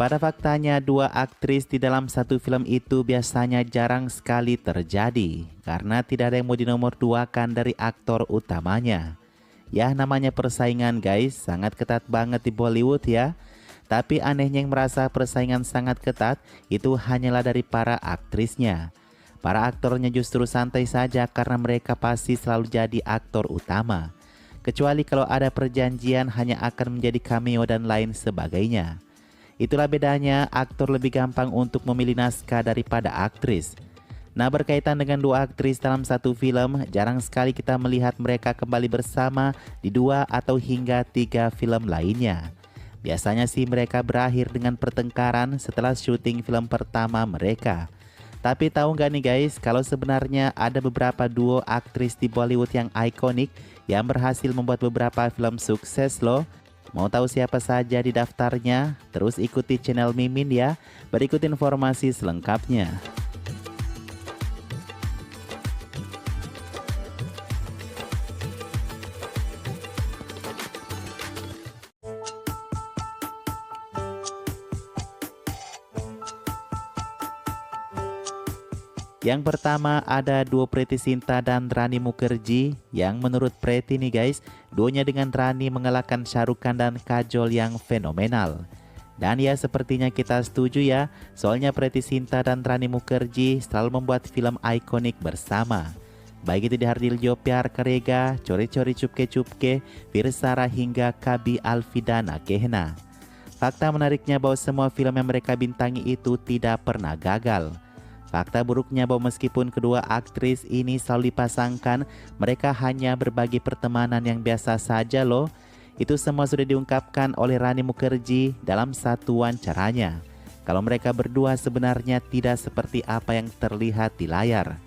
Pada faktanya, dua aktris di dalam satu film itu biasanya jarang sekali terjadi karena tidak ada yang mau dinomor duakan dari aktor utamanya. Ya, namanya persaingan guys, sangat ketat banget di Bollywood ya. Tapi anehnya yang merasa persaingan sangat ketat itu hanyalah dari para aktrisnya. Para aktornya justru santai saja karena mereka pasti selalu jadi aktor utama. Kecuali kalau ada perjanjian hanya akan menjadi cameo dan lain sebagainya. Itulah bedanya, aktor lebih gampang untuk memilih naskah daripada aktris. Nah, berkaitan dengan dua aktris dalam satu film, jarang sekali kita melihat mereka kembali bersama di dua atau hingga tiga film lainnya. Biasanya sih mereka berakhir dengan pertengkaran setelah syuting film pertama mereka. Tapi tahu nggak nih guys, kalau sebenarnya ada beberapa duo aktris di Bollywood yang ikonik yang berhasil membuat beberapa film sukses loh. Mau tahu siapa saja di daftarnya? Terus ikuti channel Mimin ya. Berikut informasi selengkapnya. Yang pertama ada duo Preity Zinta dan Rani Mukherjee yang menurut Preity nih guys, duonya dengan Rani mengalahkan Shah Rukh Khan dan Kajol yang fenomenal. Dan ya sepertinya kita setuju ya, soalnya Preity Zinta dan Rani Mukherjee selalu membuat film ikonik bersama. Baik itu di Hardil Jo Pyar Karega, Chori Chori Chupke Chupke, Veer Sara hingga Kabhi Alvidana Kehna. Fakta menariknya bahwa semua film yang mereka bintangi itu tidak pernah gagal. Fakta buruknya bahwa meskipun kedua aktris ini selalu dipasangkan, mereka hanya berbagi pertemanan yang biasa saja loh. Itu semua sudah diungkapkan oleh Rani Mukherjee dalam satu wawancaranya. Kalau mereka berdua sebenarnya tidak seperti apa yang terlihat di layar.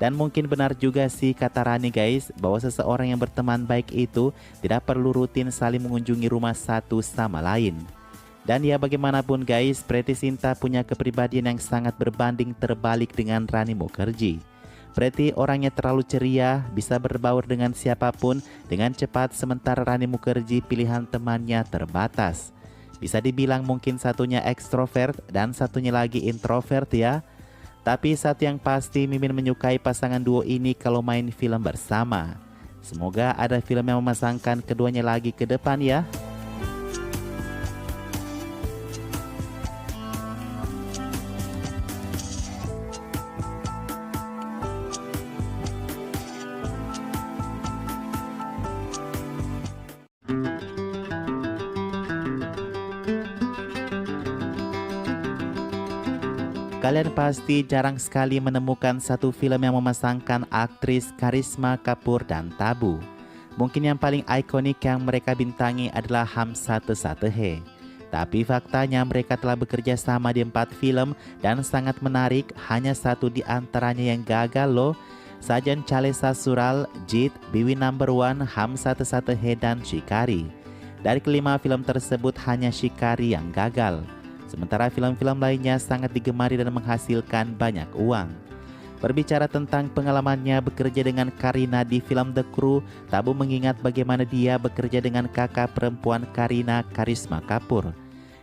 Dan mungkin benar juga sih kata Rani guys, bahwa seseorang yang berteman baik itu tidak perlu rutin saling mengunjungi rumah satu sama lain. Dan ya bagaimanapun guys, Preity Zinta punya kepribadian yang sangat berbanding terbalik dengan Rani Mukherjee. Preity orangnya terlalu ceria, bisa berbaur dengan siapapun dengan cepat, sementara Rani Mukherjee pilihan temannya terbatas. Bisa dibilang mungkin satunya ekstrovert dan satunya lagi introvert ya. Tapi satu yang pasti Mimin menyukai pasangan duo ini kalau main film bersama. Semoga ada film yang memasangkan keduanya lagi ke depan ya. Kalian pasti jarang sekali menemukan satu film yang memasangkan aktris Karisma Kapoor dan Tabu. Mungkin yang paling ikonik yang mereka bintangi adalah Hum Saath Saath Hai. Tapi faktanya mereka telah bekerja sama di 4 film dan sangat menarik, hanya satu di antaranya yang gagal loh. Sajan Chale Sasural, Jeet, Biwi Number One, Hum Saath Saath Hai dan Shikari. Dari kelima film tersebut hanya Shikari yang gagal. Sementara film-film lainnya sangat digemari dan menghasilkan banyak uang. Berbicara tentang pengalamannya bekerja dengan Kareena di film The Crew, Tabu mengingat bagaimana dia bekerja dengan kakak perempuan Kareena, Karisma Kapoor.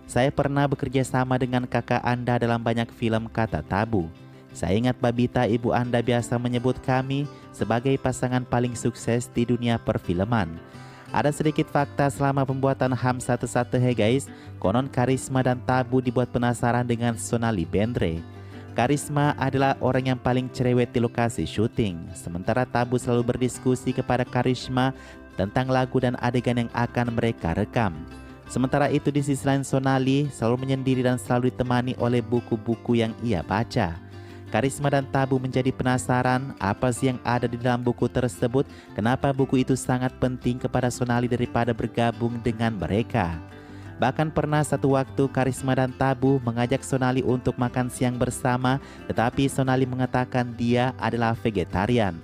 Saya pernah bekerja sama dengan kakak Anda dalam banyak film, kata Tabu. Saya ingat Babita, ibu Anda biasa menyebut kami sebagai pasangan paling sukses di dunia perfilman. Ada sedikit fakta selama pembuatan Hum Saath Saath Hai guys. Konon Karisma dan Tabu dibuat penasaran dengan Sonali Bendre. Karisma adalah orang yang paling cerewet di lokasi syuting. Sementara Tabu selalu berdiskusi kepada Karisma tentang lagu dan adegan yang akan mereka rekam. Sementara itu di sisi lain Sonali selalu menyendiri dan selalu ditemani oleh buku-buku yang ia baca. Karisma dan Tabu menjadi penasaran apa sih yang ada di dalam buku tersebut, kenapa buku itu sangat penting kepada Sonali daripada bergabung dengan mereka. Bahkan pernah satu waktu Karisma dan Tabu mengajak Sonali untuk makan siang bersama, tetapi Sonali mengatakan dia adalah vegetarian.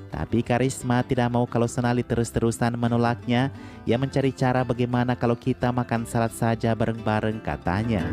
Tapi Karisma tidak mau kalau Sonali terus-terusan menolaknya. Ia mencari cara bagaimana kalau kita makan salad saja bareng-bareng katanya.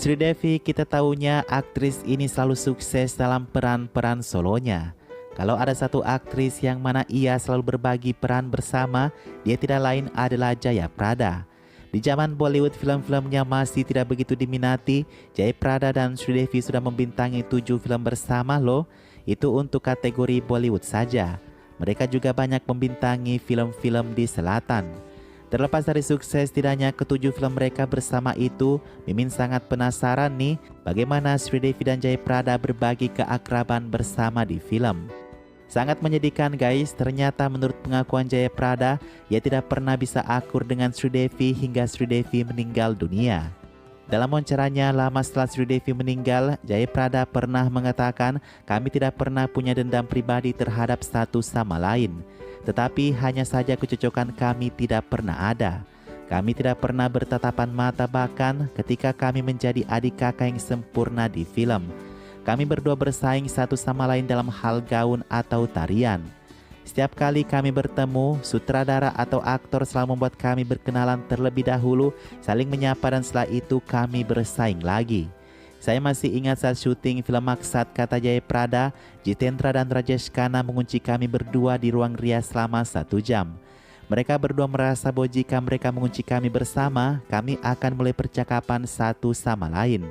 Sridevi kita tahunya aktris ini selalu sukses dalam peran-peran solonya. Kalau ada satu aktris yang mana ia selalu berbagi peran bersama, dia tidak lain adalah Jaya Prada. Di zaman Bollywood film-filmnya masih tidak begitu diminati, Jaya Prada dan Sridevi sudah membintangi 7 film bersama loh. Itu untuk kategori Bollywood saja. Mereka juga banyak membintangi film-film di selatan. Terlepas dari sukses tidaknya ketujuh film mereka bersama itu, Mimin sangat penasaran nih bagaimana Sridevi dan Jaya Prada berbagi keakraban bersama di film. Sangat menyedihkan guys, ternyata menurut pengakuan Jaya Prada, ia tidak pernah bisa akur dengan Sridevi hingga Sridevi meninggal dunia. Dalam wawancaranya lama setelah Sridevi meninggal, Jaya Prada pernah mengatakan, kami tidak pernah punya dendam pribadi terhadap satu sama lain. Tetapi hanya saja kecocokan kami tidak pernah ada. Kami tidak pernah bertatapan mata bahkan ketika kami menjadi adik kakak yang sempurna di film. Kami berdua bersaing satu sama lain dalam hal gaun atau tarian. Setiap kali kami bertemu, sutradara atau aktor selalu membuat kami berkenalan terlebih dahulu, saling menyapa dan setelah itu kami bersaing lagi. Saya masih ingat saat syuting film Maksat, kata Jaya Prada, Jitendra dan Rajesh Khanna mengunci kami berdua di ruang rias selama 1 jam. Mereka berdua merasa bahwa jika mereka mengunci kami bersama, kami akan mulai percakapan satu sama lain.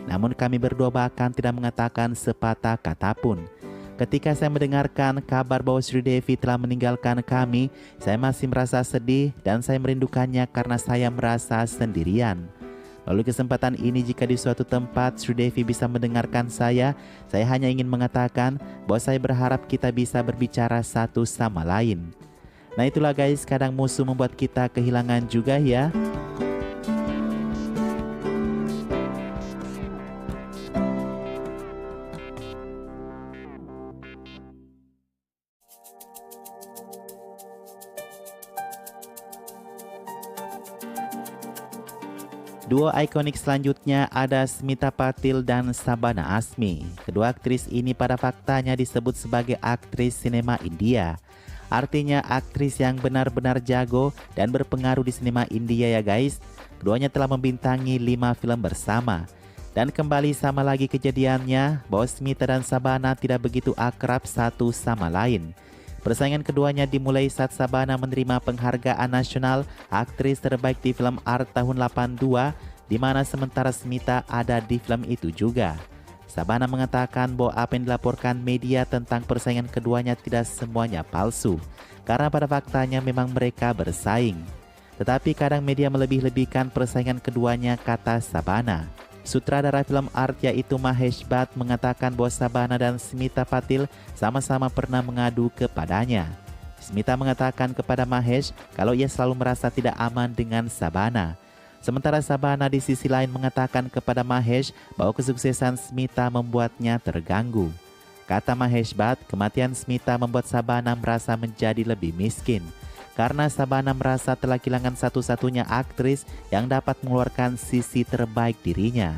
Namun kami berdua bahkan tidak mengatakan sepatah kata pun. Ketika saya mendengarkan kabar bahwa Sridevi telah meninggalkan kami, saya masih merasa sedih dan saya merindukannya karena saya merasa sendirian. Lalu kesempatan ini jika di suatu tempat Sridevi bisa mendengarkan saya hanya ingin mengatakan bahwa saya berharap kita bisa berbicara satu sama lain. Nah itulah guys, kadang musuh membuat kita kehilangan juga ya. Duo ikonik selanjutnya ada Smita Patil dan Shabana Azmi. Kedua aktris ini pada faktanya disebut sebagai aktris sinema India. Artinya aktris yang benar-benar jago dan berpengaruh di sinema India ya guys. Keduanya telah membintangi 5 film bersama. Dan kembali sama lagi kejadiannya bahwa Smita dan Shabana tidak begitu akrab satu sama lain. Persaingan keduanya dimulai saat Shabana menerima penghargaan nasional aktris terbaik di film art tahun 82, di mana sementara Smita ada di film itu juga. Shabana mengatakan bahwa apa yang dilaporkan media tentang persaingan keduanya tidak semuanya palsu, karena pada faktanya memang mereka bersaing. Tetapi kadang media melebih-lebihkan persaingan keduanya, kata Shabana. Sutradara film art yaitu Mahesh Bhatt mengatakan bahwa Shabana dan Smita Patil sama-sama pernah mengadu kepadanya. Smita mengatakan kepada Mahesh kalau ia selalu merasa tidak aman dengan Shabana. Sementara Shabana di sisi lain mengatakan kepada Mahesh bahwa kesuksesan Smita membuatnya terganggu. Kata Mahesh Bhatt, kematian Smita membuat Shabana merasa menjadi lebih miskin. Karena Shabana merasa telah kehilangan satu-satunya aktris yang dapat mengeluarkan sisi terbaik dirinya.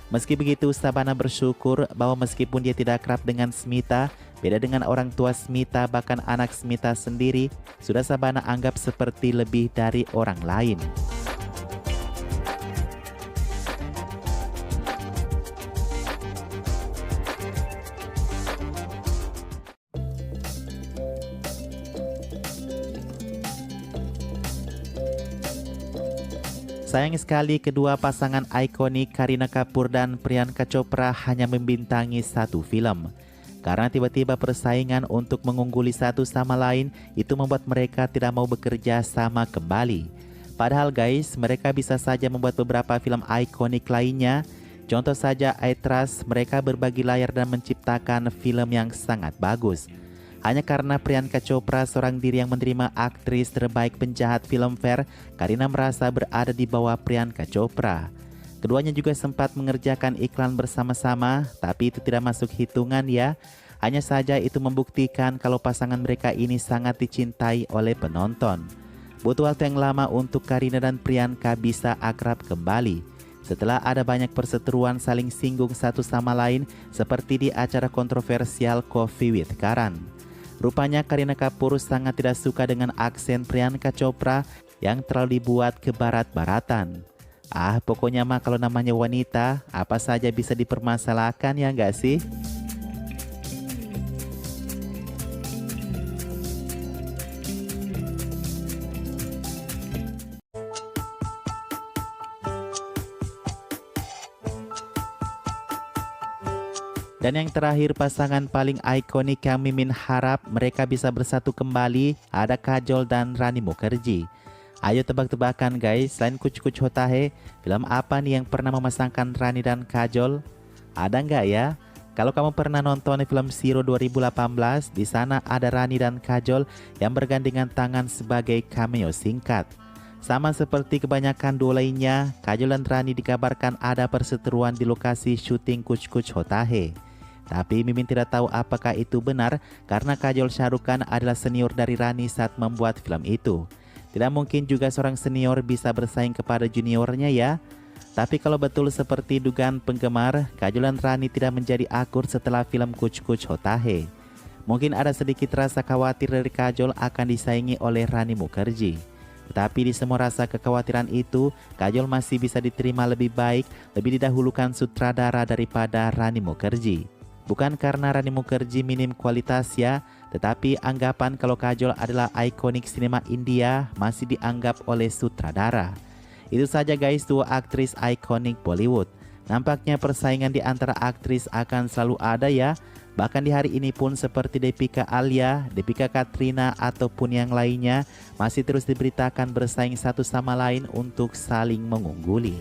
Meski begitu, Shabana bersyukur bahwa meskipun dia tidak akrab dengan Smita, beda dengan orang tua Smita, bahkan anak Smita sendiri, sudah Shabana anggap seperti lebih dari orang lain. Sayang sekali kedua pasangan ikonik Kareena Kapoor dan Priyanka Chopra hanya membintangi satu film. Karena tiba-tiba persaingan untuk mengungguli satu sama lain itu membuat mereka tidak mau bekerja sama kembali. Padahal guys, mereka bisa saja membuat beberapa film ikonik lainnya. Contoh saja I Trust, mereka berbagi layar dan menciptakan film yang sangat bagus. Hanya karena Priyanka Chopra seorang diri yang menerima aktris terbaik penjahat Filmfare, Kareena merasa berada di bawah Priyanka Chopra. Keduanya juga sempat mengerjakan iklan bersama-sama, tapi itu tidak masuk hitungan ya. Hanya saja itu membuktikan kalau pasangan mereka ini sangat dicintai oleh penonton. Butuh waktu yang lama untuk Kareena dan Priyanka bisa akrab kembali. Setelah ada banyak perseteruan saling singgung satu sama lain seperti di acara kontroversial Coffee with Karan. Rupanya Kareena Kapoor sangat tidak suka dengan aksen Priyanka Chopra yang terlalu dibuat ke barat-baratan. Pokoknya mah kalau namanya wanita, apa saja bisa dipermasalahkan ya nggak sih? Dan yang terakhir pasangan paling ikonik yang Mimin harap mereka bisa bersatu kembali ada Kajol dan Rani Mukherjee. Ayo tebak-tebakan guys, selain Kuch Kuch Hotahe, film apa nih yang pernah memasangkan Rani dan Kajol? Ada nggak ya? Kalau kamu pernah nonton film Zero 2018, di sana ada Rani dan Kajol yang bergandengan tangan sebagai cameo singkat. Sama seperti kebanyakan duo lainnya, Kajol dan Rani dikabarkan ada perseteruan di lokasi syuting Kuch Kuch Hotahe. Tapi Mimin tidak tahu apakah itu benar karena Kajol Shah Rukh Khan adalah senior dari Rani saat membuat film itu. Tidak mungkin juga seorang senior bisa bersaing kepada juniornya ya. Tapi kalau betul seperti dugaan penggemar, Kajol dan Rani tidak menjadi akur setelah film Kuch Kuch Hotahe. Mungkin ada sedikit rasa khawatir dari Kajol akan disaingi oleh Rani Mukherjee. Tetapi di semua rasa kekhawatiran itu, Kajol masih bisa diterima lebih baik, lebih didahulukan sutradara daripada Rani Mukherjee. Bukan karena Rani Mukherjee minim kualitas ya, tetapi anggapan kalau Kajol adalah ikonik sinema India masih dianggap oleh sutradara. Itu saja guys, dua aktris ikonik Bollywood. Nampaknya persaingan di antara aktris akan selalu ada ya. Bahkan di hari ini pun seperti Deepika Alia, Deepika Katrina ataupun yang lainnya masih terus diberitakan bersaing satu sama lain untuk saling mengungguli.